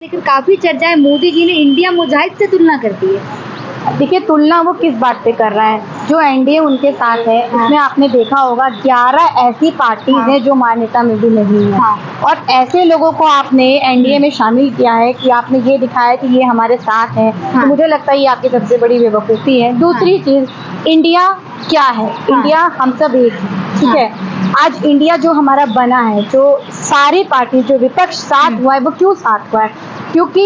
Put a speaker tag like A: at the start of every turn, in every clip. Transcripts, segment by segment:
A: लेकिन काफी चर्चा है, मोदी जी ने इंडिया मुजाहिद से तुलना कर दी है।
B: देखिए, तुलना वो किस बात पे कर रहा है। जो एनडीए उनके साथ है उसमें आपने देखा होगा 11 ऐसी पार्टीज हैं जो मान्यता में भी नहीं है। और ऐसे लोगों को आपने एनडीए में शामिल किया है कि आपने ये दिखाया कि ये हमारे साथ है। तो मुझे लगता है ये आपकी सबसे बड़ी बेवकूफ़ी है। दूसरी चीज़, इंडिया क्या है? इंडिया हम सब एक हैं, ठीक है। आज इंडिया जो हमारा बना है, जो सारी पार्टी जो विपक्ष साथ हुआ है, वो क्यों साथ हुआ है? क्योंकि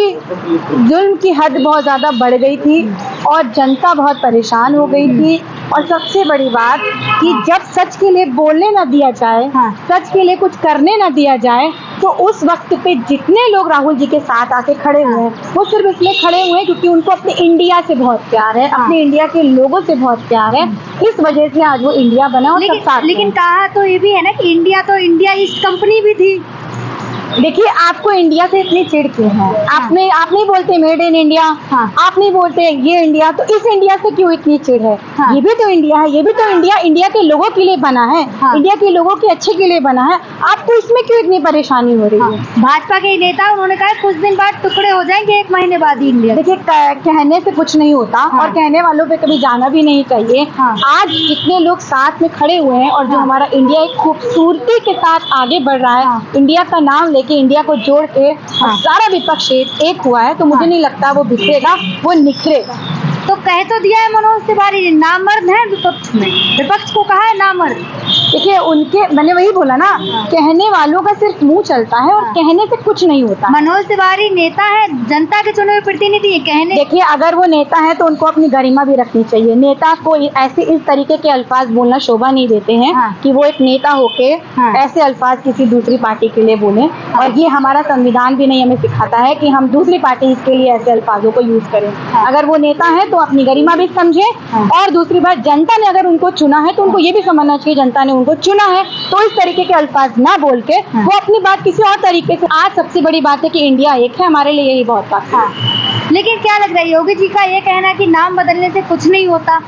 B: जुल्म की हद बहुत ज़्यादा बढ़ गई थी और जनता बहुत परेशान हो गई थी। और सबसे बड़ी बात कि जब सच के लिए बोलने ना दिया जाए, सच के लिए कुछ करने ना दिया जाए, तो उस वक्त पे जितने लोग राहुल जी के साथ आके खड़े हुए हैं, वो सिर्फ इसलिए खड़े हुए हैं क्योंकि उनको अपने इंडिया से बहुत प्यार है, अपने इंडिया के लोगों से बहुत प्यार है। इस वजह से आज वो इंडिया बना और सब साथ
A: लेकिन कहा तो ये भी है ना कि इंडिया ईस्ट कंपनी भी थी।
B: देखिए, आपको इंडिया से इतनी चिढ़ क्यों है? आप नहीं बोलते मेड इन इंडिया, आप नहीं बोलते ये इंडिया, तो इस इंडिया से क्यों इतनी चिढ़ है? ये भी तो इंडिया है, ये भी तो इंडिया के लोगों के लिए बना है, इंडिया के लोगों के अच्छे के लिए बना है। आपको इसमें क्यों इतनी परेशानी हो रही है?
A: भाजपा के नेता उन्होंने कहा कुछ दिन बाद टुकड़े हो जाएंगे, 1 महीने बाद ही इंडिया।
B: देखिए, कहने से कुछ नहीं होता और कहने वालों पे कभी जाना भी नहीं चाहिए। आज जितने लोग साथ में खड़े हुए हैं और जो हमारा इंडिया एक खूबसूरती के साथ आगे बढ़ रहा है, इंडिया का नाम कि इंडिया को जोड़ के सारा विपक्ष एक हुआ है, तो मुझे नहीं लगता वो बिखरेगा, वो निखरेगा।
A: तो कह तो दिया है मनोज तिवारी, नामर्द है विपक्ष में, विपक्ष को कहा है नामर्द।
B: देखिए, मैंने वही बोला ना, कहने वालों का सिर्फ मुंह चलता है और कहने से कुछ नहीं होता।
A: मनोज तिवारी नेता है, जनता के चुने हुए प्रतिनिधि है। कहने,
B: देखिए, अगर वो नेता है तो उनको अपनी गरिमा भी रखनी चाहिए। नेता को ऐसे इस तरीके के अल्फाज बोलना शोभा नहीं देते हैं कि वो एक नेता होके ऐसे अल्फाज किसी दूसरी पार्टी के लिए बोले। और ये हमारा संविधान भी नहीं हमें सिखाता है कि हम दूसरी पार्टी के लिए ऐसे अल्फाजों को यूज करें। अगर वो नेता है तो अपनी गरिमा भी समझे। और दूसरी बात, जनता ने अगर उनको चुना है तो उनको ये भी समझना चाहिए जनता ने उनको चुना है, तो इस तरीके के अल्फाज ना बोल के वो अपनी बात किसी और तरीके से। आज सबसे बड़ी बात है कि इंडिया एक है, हमारे लिए यही बहुत बात है।
A: लेकिन क्या लग रहा है, योगी जी का ये कहना है कि नाम बदलने से कुछ नहीं होता?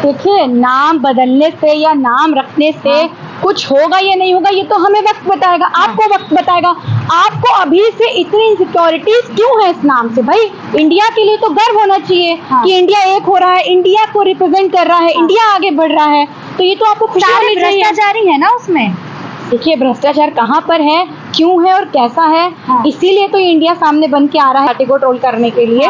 B: देखिए, नाम बदलने से या नाम रखने से कुछ होगा या नहीं होगा, ये तो हमें वक्त बताएगा, आपको वक्त बताएगा। आपको अभी से इतनी इनसिक्योरिटीज क्यों है इस नाम से? भाई, इंडिया के लिए तो गर्व होना चाहिए कि इंडिया एक हो रहा है, इंडिया को रिप्रेजेंट कर रहा है, इंडिया आगे बढ़ रहा है, तो ये तो आपको खुशी होनी चाहिए।
A: भ्रष्टाचारी है ना उसमें।
B: देखिए, भ्रष्टाचार कहाँ पर है, क्यों है और कैसा है, इसीलिए तो इंडिया सामने बन के आ रहा है पार्टी को ट्रोल करने के लिए।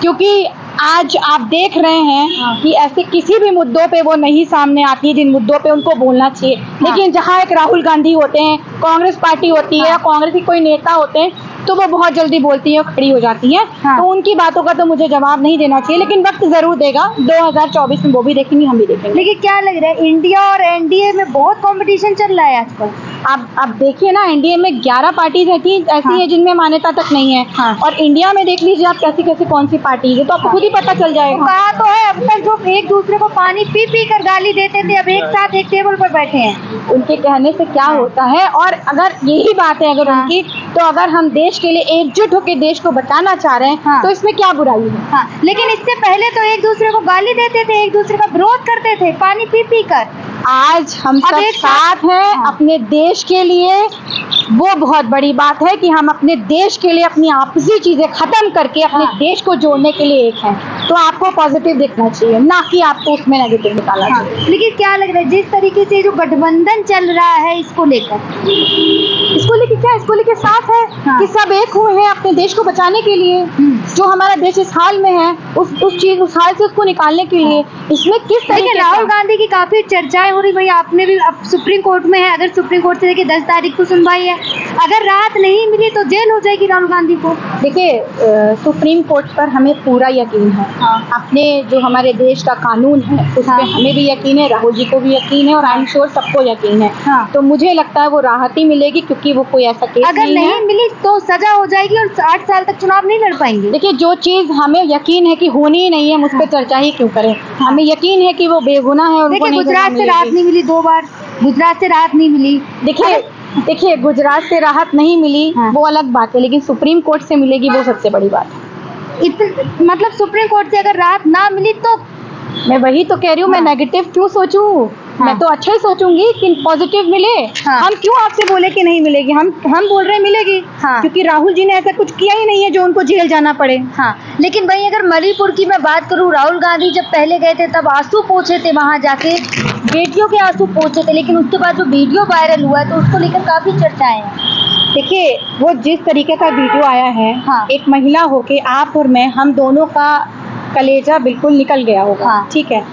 B: क्योंकि आज आप देख रहे हैं कि ऐसे किसी भी मुद्दों पे वो नहीं सामने आती जिन मुद्दों पे उनको बोलना चाहिए। लेकिन जहाँ एक राहुल गांधी होते हैं, कांग्रेस पार्टी होती है या कांग्रेस के कोई नेता होते हैं, तो वो बहुत जल्दी बोलती है और खड़ी हो जाती है। तो उनकी बातों का तो मुझे जवाब नहीं देना चाहिए, लेकिन वक्त जरूर देगा। 2024 में वो भी देखेंगे, हम भी देखेंगे।
A: लेकिन क्या लग रहा है, इंडिया और एनडीए में बहुत कंपटीशन चल रहा है आजकल।
B: आप देखिए ना, एनडीए में 11 पार्टीज ऐसी हैं जिनमें मान्यता तक नहीं है। और इंडिया में देख लीजिए आप कैसी कौन सी पार्टी है, तो आपको खुद ही पता चल जाएगा।
A: कहा तो है, अब तक जो एक दूसरे को पानी पी पी कर गाली देते थे, अब एक साथ एक टेबल पर बैठे हैं।
B: उनके कहने से क्या होता है? और अगर यही बात है अगर उनकी, तो अगर हम देश के लिए एकजुट होकर देश को बचाना चाह रहे हैं, तो इसमें क्या बुराई है?
A: लेकिन इससे पहले तो एक दूसरे को गाली देते थे, एक दूसरे का विरोध करते थे पानी पी पी कर।
B: आज हम सब साथ हैं अपने देश के लिए। वो बहुत बड़ी बात है कि हम अपने देश के लिए अपनी आपसी चीजें खत्म करके अपने देश को जोड़ने के लिए एक हैं। तो आपको पॉजिटिव दिखना चाहिए, ना कि आपको उसमें नेगेटिव निकालना चाहिए।
A: लेकिन क्या लग रहा है, जिस तरीके से जो गठबंधन चल रहा है, इसको लेकर
B: क्या, इसको लेकर साफ है कि सब एक हुए हैं अपने देश को बचाने के लिए। जो हमारा देश इस हाल में है, उस हाल से उसको निकालने के लिए। इसमें किस तरीके से
A: राहुल गांधी की काफी चर्चाएं हो रही, भाई आपने भी, अब सुप्रीम कोर्ट में है, अगर सुप्रीम कोर्ट से देखिए 10 तारीख को सुनवाई है, अगर राहत नहीं मिली तो जेल हो जाएगी राहुल गांधी को।
B: देखिए, सुप्रीम कोर्ट पर हमें पूरा यकीन है। अपने जो हमारे देश का कानून है उस पर हमें भी यकीन है, राहुल जी को भी यकीन है, और आई एम श्योर सबको यकीन है। तो मुझे लगता है वो राहत ही मिलेगी, क्योंकि वो कोई ऐसा केस
A: अगर नहीं मिली तो सजा हो जाएगी और 8 साल तक चुनाव नहीं लड़ पाएंगे।
B: देखिए, जो चीज हमें यकीन है कि होनी ही नहीं है, उस पर चर्चा ही क्यों करें? हमें यकीन है कि वो बेगुनाह है।
A: देखिए, गुजरात से राहत नहीं मिली, 2 बार गुजरात से राहत नहीं मिली।
B: देखिए, गुजरात से राहत नहीं मिली वो अलग बात है, लेकिन सुप्रीम कोर्ट से मिलेगी वो सबसे बड़ी बात है।
A: मतलब सुप्रीम कोर्ट से अगर राहत ना मिली तो
B: मैं वही तो कह रही हूँ, मैं नेगेटिव क्यों सोचूं? मैं तो अच्छा ही सोचूंगी कि पॉजिटिव मिले।
A: हाँ।
B: हम क्यों आपसे बोले कि नहीं मिलेगी, हम बोल रहे हैं मिलेगी।
A: हाँ।
B: क्योंकि राहुल जी ने ऐसा कुछ किया ही नहीं है जो उनको जेल जाना पड़े।
A: हाँ, लेकिन भाई अगर मणिपुर की मैं बात करूं, राहुल गांधी जब पहले गए थे तब आंसू पोंछे थे वहां जाके, बेटियों के आंसू पोंछे थे, लेकिन उसके बाद जो वीडियो वायरल हुआ है तो उसको लेकर काफी चर्चाएं हैं।
B: देखिए, वो जिस तरीके का वीडियो आया है,
A: हाँ।
B: एक महिला होके आप और मैं, हम दोनों का कलेजा बिल्कुल निकल गया होगा।
A: हाँ।
B: ठीक है,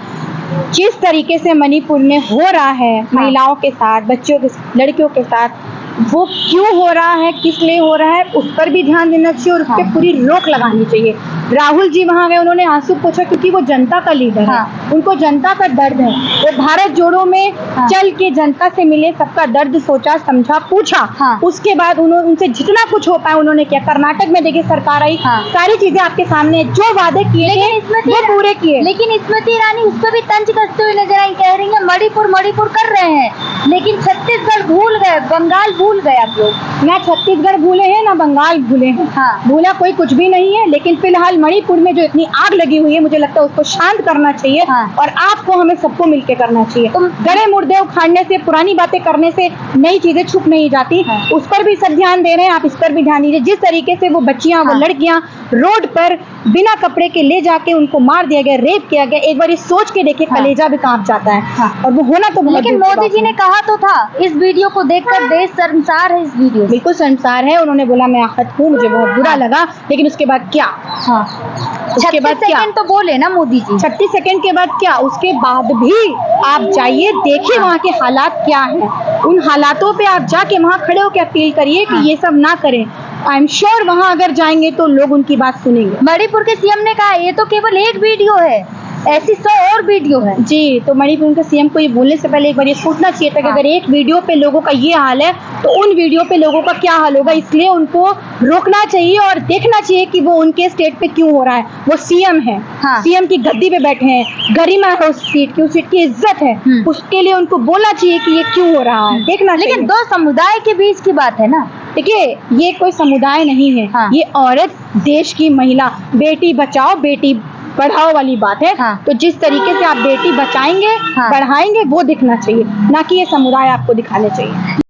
B: जिस तरीके से मणिपुर में हो रहा है महिलाओं के साथ, बच्चों के, लड़कियों के साथ, वो क्यों हो रहा है, किस लिए हो रहा है, उस पर भी ध्यान देना चाहिए और उस पर पूरी रोक लगानी चाहिए। राहुल जी वहां गए, उन्होंने आंसू पोंछा क्योंकि वो जनता का लीडर है, उनको जनता का दर्द है। वो भारत जोड़ो में चल के जनता से मिले, सबका दर्द सोचा, समझा, पूछा। उसके बाद उन्होंने, उनसे जितना कुछ हो पाया उन्होंने किया। कर्नाटक में देखिए सरकार आई, सारी चीजें आपके सामने, जो वादे किए थे वो पूरे किए।
A: लेकिन स्मृति ईरानी उस पर भी तंज कसते हुए नजर आई, कह रही है मणिपुर मणिपुर कर रहे हैं, लेकिन छत्तीसगढ़ भूल गए, बंगाल भूल गए आप लोग।
B: ना छत्तीसगढ़ भूले हैं ना बंगाल भूले हैं। भूला कोई कुछ भी नहीं है, लेकिन फिलहाल मणिपुर में जो इतनी आग लगी हुई है, मुझे लगता है उसको शांत करना चाहिए। और आपको, हमें सबको मिलकर करना चाहिए। गड़े मुर्दे उखाड़ने से, पुरानी बातें करने से नई चीजें छुप नहीं जाती। उस पर भी सब ध्यान दे रहे हैं, आप इस पर भी ध्यान दीजिए। जिस तरीके से वो बच्चियां, वो लड़कियां रोड पर बिना कपड़े के ले जाके उनको मार दिया गया, रेप किया गया, एक बार ये सोच के देखिए, कलेजा भी कांप जाता है। और वो होना तो बहुत,
A: लेकिन मोदी जी ने कहा तो था इस वीडियो को देखकर देश शर्मसार है। इस वीडियो
B: बिल्कुल शर्मसार है। उन्होंने बोला मैं आहत हूँ, मुझे बहुत बुरा लगा, लेकिन उसके बाद क्या? उसके बाद क्या?
A: तो बोले ना मोदी जी,
B: 36 सेकंड के बाद क्या? उसके बाद भी आप जाइए, देखिए वहाँ के हालात क्या हैं। उन हालातों पे आप जाके वहाँ खड़े होकर अपील करिए कि ये सब ना करें। आई एम श्योर वहाँ अगर जाएंगे तो लोग उनकी बात सुनेंगे।
A: मणिपुर के सीएम ने कहा ये तो केवल एक वीडियो है, ऐसी 100 और वीडियो है।
B: जी, तो मणिपुर के सीएम को ये बोलने से पहले एक बार ये सोचना चाहिए था कि अगर एक वीडियो पे लोगों का ये हाल है तो उन वीडियो पे लोगों का क्या हाल होगा। इसलिए उनको रोकना चाहिए और देखना चाहिए कि वो उनके स्टेट पे क्यों हो रहा है। वो सीएम है, सीएम की गद्दी पे बैठे हैं, गरिमा है उस सीट की, उस सीट की इज्जत है, उसके लिए उनको बोलना चाहिए कि ये क्यों हो रहा है, देखना चाहिए।
A: लेकिन दो समुदाय के बीच की बात है ना।
B: देखिए, ये कोई समुदाय नहीं है, ये औरत, देश की महिला, बेटी बचाओ बेटी बढ़ाओ वाली बात है। तो जिस तरीके से आप बेटी बचाएंगे, बढ़ाएंगे, वो दिखना चाहिए, ना कि ये समुदाय आपको दिखाने चाहिए।